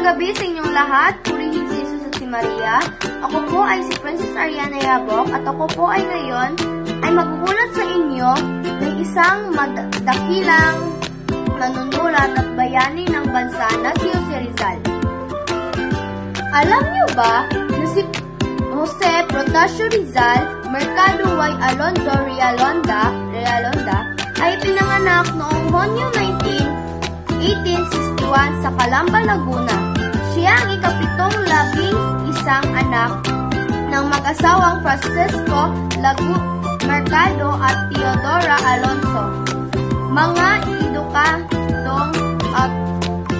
Magandang gabi sa inyong lahat. Purihin si Jesus at si Maria. Ako po ay si Princess Ariana Yabok at ako po ay ngayon ay magbubulat sa inyo ng isang dakilang manunulat at bayani ng bansa na si Jose Rizal. Alam niyo ba na si Jose Protasio Rizal Mercado y Alonzo Realonda ay pinanganak noong Hunyo 1861 sa Calamba, Laguna. Siya ang ika-7 anak ng mag-asawang Francisco Mercado at Teodora Alonzo. Mga edukadong at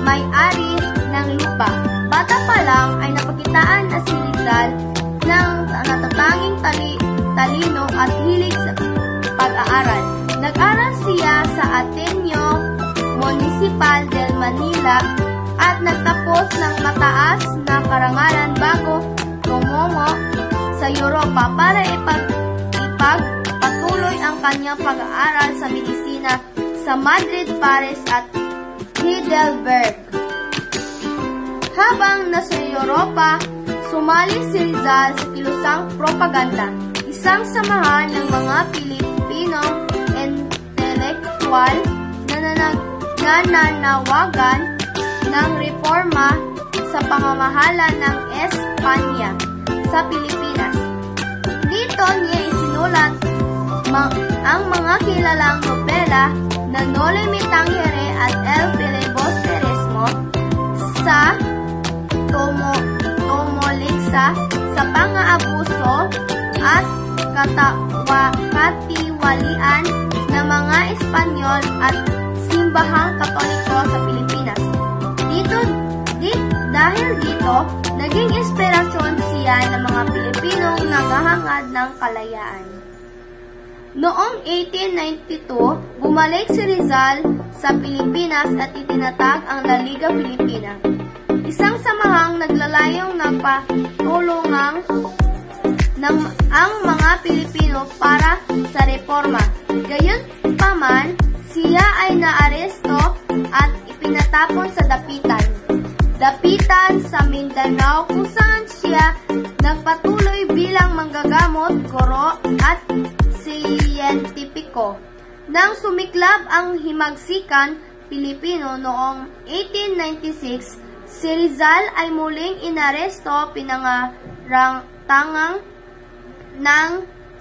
may-ari ng lupa. Bata pa lang ay napakitaan na si Rizal ng natatanging talino at hilig sa pag-aaral. Nag-aral siya sa Ateneo Municipal del Manila at nagtapos ng mataas na karangalan bago tumungo sa Europa para ipagpatuloy ang kanyang pag-aaral sa medisina sa Madrid, Paris at Heidelberg. Habang nasa Europa, sumali si Rizal sa kilusang propaganda, isang samahan ng mga Pilipinong intelektual na nananawagan ng reforma sa pamamahala ng Espanya sa Pilipinas. Dito niya isinulat ang mga kilalang nobela na Noli Me Tangere at El Filibusterismo sa tumuliksa sa pang-aabuso at katiwalian ng mga Espanyol at simbahang Katoliko sa Pilipinas. Dahil dito, naging inspirasyon siya ng mga Pilipinong naghahangad ng kalayaan. Noong 1892, bumalik si Rizal sa Pilipinas at itinatag ang La Liga Filipina, isang samahang naglalayong nagpatulungang ang mga Pilipino para sa reforma. Gayunpaman, siya ay naaresto at ipinatapon sa dapitan sa Mindanao kung saan siya nagpatuloy bilang manggagamot, guro at siyentipiko. Nang sumiklab ang himagsikan Pilipino noong 1896, si Rizal ay muling inaresto, pinangarantangang ng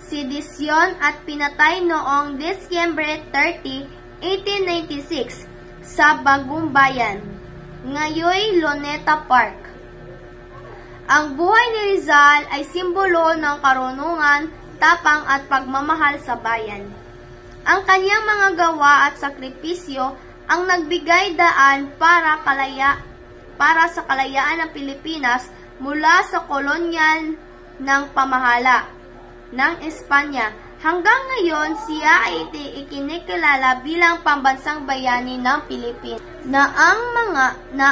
sedisyon at pinatay noong Disyembre 30, 1896 sa Bagumbayan, ngayon Luneta Park. Ang buhay ni Rizal ay simbolo ng karunungan, tapang at pagmamahal sa bayan. Ang kanyang mga gawa at sakripisyo ang nagbigay daan para sa kalayaan ng Pilipinas mula sa kolonyal ng pamahala ng Espanya. Hanggang ngayon, siya ay ikinikilala bilang pambansang bayani ng Pilipinas na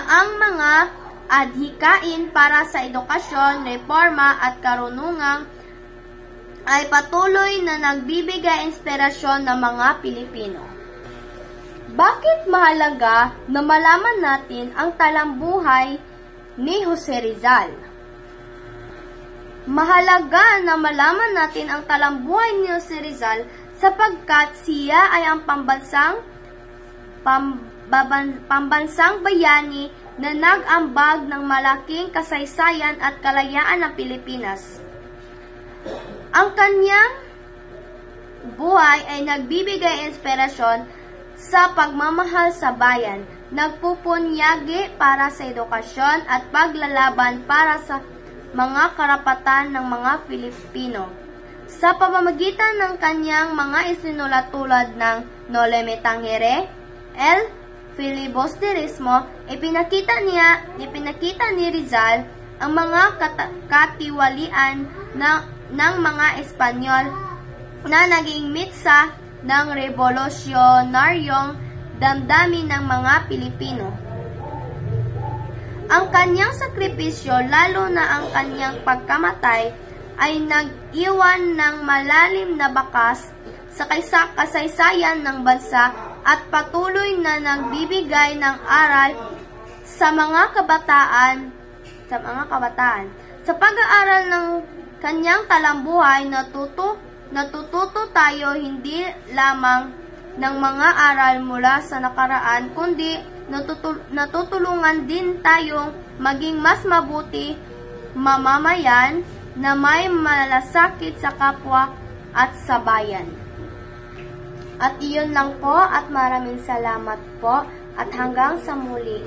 ang mga adhikain para sa edukasyon, reforma at karunungan ay patuloy na nagbibigay inspirasyon ng mga Pilipino. Bakit mahalaga na malaman natin ang talambuhay ni Jose Rizal? Mahalaga na malaman natin ang talambuhay ni Jose Rizal sapagkat siya ay ang pambansang bayani na nag-ambag ng malaking kasaysayan at kalayaan ng Pilipinas. Ang kanyang buhay ay nagbibigay inspirasyon sa pagmamahal sa bayan, nagpupunyagi para sa edukasyon at paglalaban para sa mga karapatan ng mga Pilipino. Sa pamamagitan ng kanyang mga isinulat tulad ng Noli Me Tangere, El Filibusterismo, ipinakita ni Rizal ang mga katiwalian ng mga Espanyol na naging mitsa ng revolusyonaryong damdamin ng mga Pilipino. Ang kanyang sakripisyo, lalo na ang kanyang pagkamatay, ay nag-iwan ng malalim na bakas sa kasaysayan ng bansa at patuloy na nagbibigay ng aral sa mga kabataan. Sa pag-aaral ng kanyang talambuhay, natututo tayo hindi lamang ng mga aral mula sa nakaraan, kundi natutulungan din tayong maging mas mabuti mamamayan na may malasakit sa kapwa at sa bayan. At iyon lang po, at maraming salamat po, at hanggang sa muli.